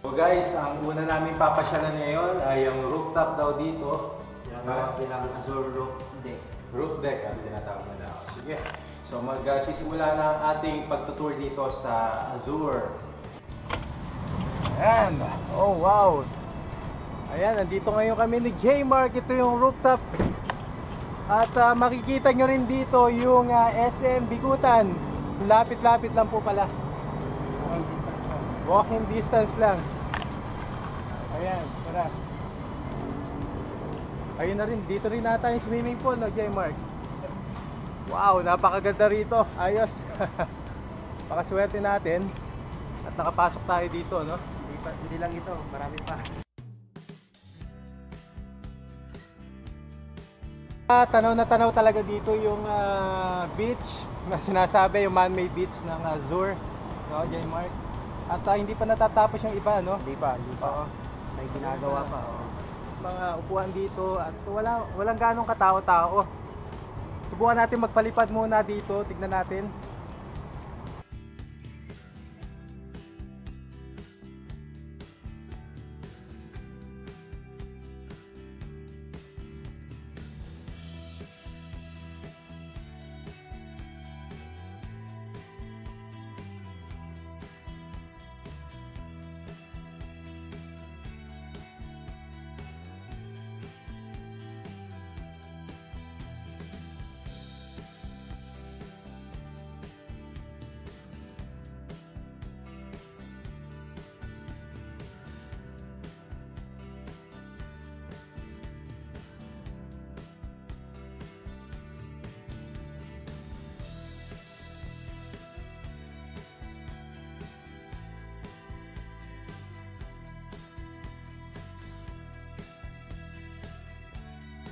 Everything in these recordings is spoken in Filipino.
So guys, ang una namin papasyalan ngayon ay yung rooftop daw dito. Tinatawag nilang Azure Roof Deck. Roof deck ang tinatawag nila. Sige. So magsisimula na ang ating pagtutour dito sa Azure. Ayan. Oh wow. Ayan, nandito ngayon kami ni J-Mark. Ito yung rooftop. At makikita nyo rin dito yung SM Bikutan. Lapit-lapit lang po pala. Walking distance lang. Ayan, tara. Ayun na rin, dito rin nata yung swimming pool, no, J-Mark? Wow, napakaganda rito. Ayos. Pakaswerte natin. At nakapasok tayo dito, no? Hindi lang ito, marami pa. Tanaw na tanaw talaga dito yung beach na sinasabi, yung man-made beach ng Azure, no, J-Mark? At hindi pa natatapos yung iba, no? Hindi pa. May ginagawa pa. Mga upuan dito at walang ganong katao-tao. Subukan natin magpalipad muna dito, tignan natin.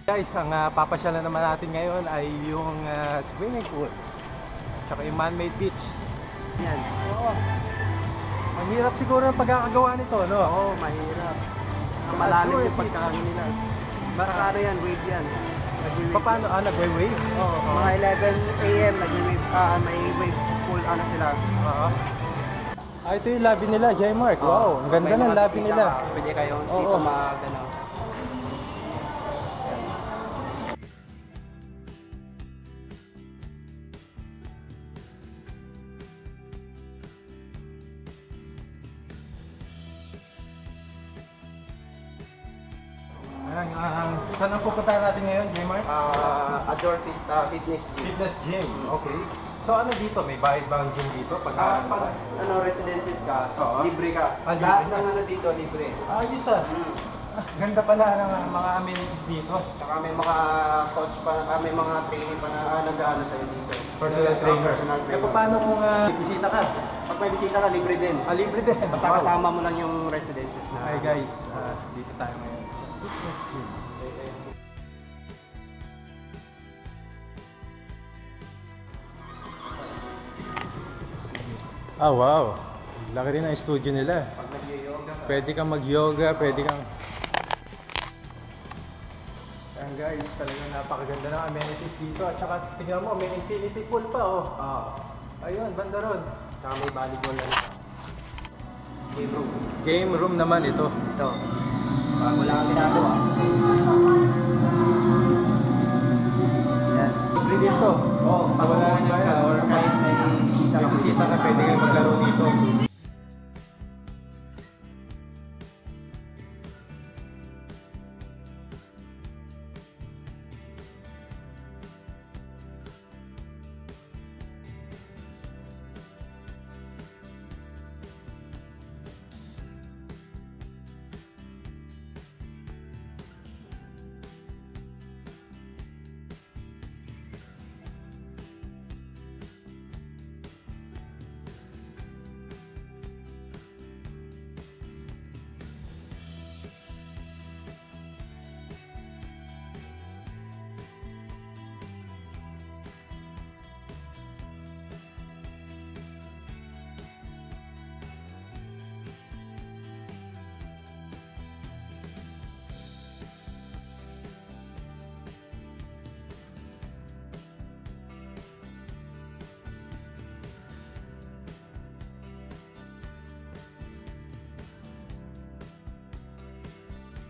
Guys, ang papasyalan naman natin ngayon ay yung swimming pool at yung man-made beach. Yan. Oo. Ang hirap siguro ng pagkakagawa nito, no? Oo, mahirap. Malalim yung pagkakaroon nila. Ano yan, wave yan. Paano? Nagwe-wave? Oo. Mga 11 AM, nagwe-wave. May wave pool, sila. Oo. Ito yung lobby nila, J-Mark. Wow, ang ganda ng lobby nila. Pwede kayo Oo. dito mag-ano. Saan ang pupuntahan natin ngayon, J-Mark? Azure Fitness Gym. Fitness gym, okay. So ano dito? May bayad ba ang gym dito? Pag residences ka, Oo. libre ka. Libre Lahat ka. ng dito, libre. Ayos ah. Ganda pala ng mga amenities dito. Saka may mga coach pa, may mga training pa na nag-aano sa'yo dito. Personal trainer. Personal Kaya trainer. paano kung bisita ka? Pag may bisita ka, libre din. Libre din. Basta kasama mo lang yung residences na. Hi guys, dito tayo ngayon. Wow. Laki rin ang studio nila. Pag nag-yoga ka. Pwede kang mag-yoga, pwede kang... Ayan guys, talagang napakaganda ng amenities dito. At saka tingnan mo, may infinity pool pa oh. Ayun, banda ron. Saka may volleyball na. Game room. Game room naman ito. Ito. Pag wala kang ginagawa. Yan. Libre dito. Pag wala kang ginagawa or kahit may bisita May bisita ka, pwede kang maglaro dito.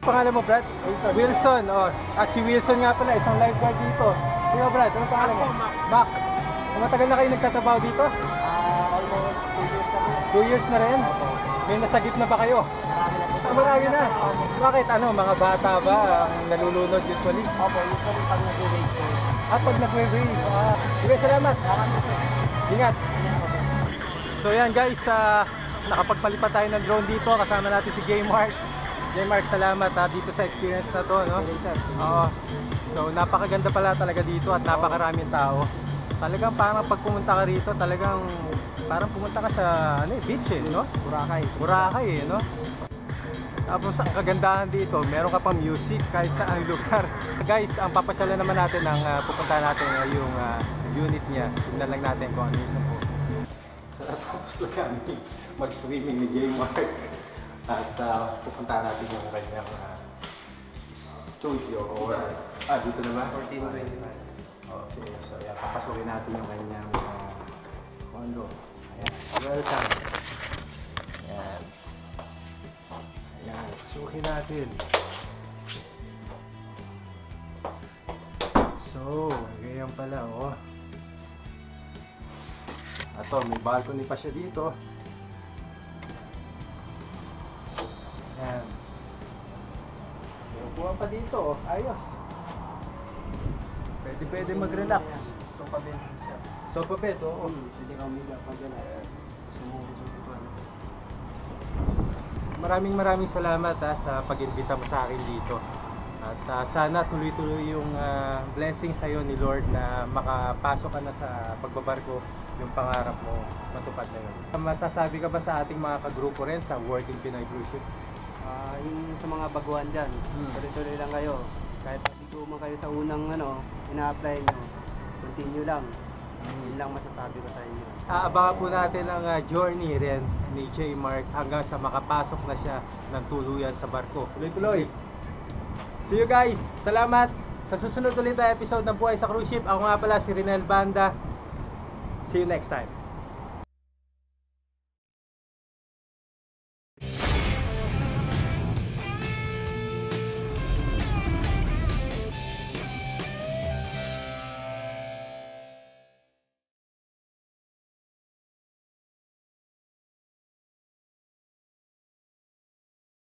Pangalan mo, Brad? Wilson. Wilson, oh. At si Wilson nga pala, isang lifeguard dito. Ikaw, Brad, ano pangalan mo? Mac. Matagal na kayo nagtatrabaho dito? Almost 2 years na po. 2 years na rin? May nasagip na ba kayo? Marami na po. Marami na. Bakit? Ano, mga bata ba ang nalulunod usually? Opo, usually pag nag-wait po. At pag nag-wave. Sige, salamat. Ingat. So yan guys, nakapagpalipat tayo ng drone dito. Kasama natin si J-Mark. J-Mark, salamat dito sa experience na to, no? Oo. So napakaganda pala talaga dito at napakaraming tao. Talagang parang pag pumunta ka rito, talagang parang pumunta ka sa beach no? Boracay no? Tapos ang kagandahan dito, meron ka pang music kahit saan lugar. Guys, ang papasyalan naman natin ang pupunta natin yung unit niya. Tignan lang natin kung ano yung po. Tapos lang kami mag-swimming ni J-Mark. At pupunta natin yung kanyang studio or dito na ba? 1425. Okay, so yan, papasukin natin yung kanyang condo. Ayan, welcome. Ayan. Ayan, pasukin natin. So, ganyan pala, oh. Ato, may balcony pa siya dito. Ayan. May upuan pa dito, oh. Ayos. Pwede mag-relax. Sofa bed siya. Sofa bed, oo. Pwede ka umiga pag gano'n. Maraming salamat sa pag-imbita mo sa akin dito. At sana tuloy-tuloy yung blessing sa iyo ni Lord na makapasok ka na sa pagbabarko, yung pangarap mo matupad na yun. Masasabi ka ba sa ating mga kagrupo rin sa Working Pinoy Cruise Ship? Yung sa mga baguhan dyan, tuloy-tuloy lang kayo. Kahit dito man kayo sa unang ina-apply nyo, continue lang. Yun lang masasabi ko sa inyo. Abangan po natin ang journey rin ni J-Mark hanggang sa makapasok na siya ng tuluyan sa barko. Tuloy-tuloy! See you guys! Salamat! Sa susunod ulit na episode ng Buhay sa Cruise Ship, ako nga pala si Rinel Banda. See you next time!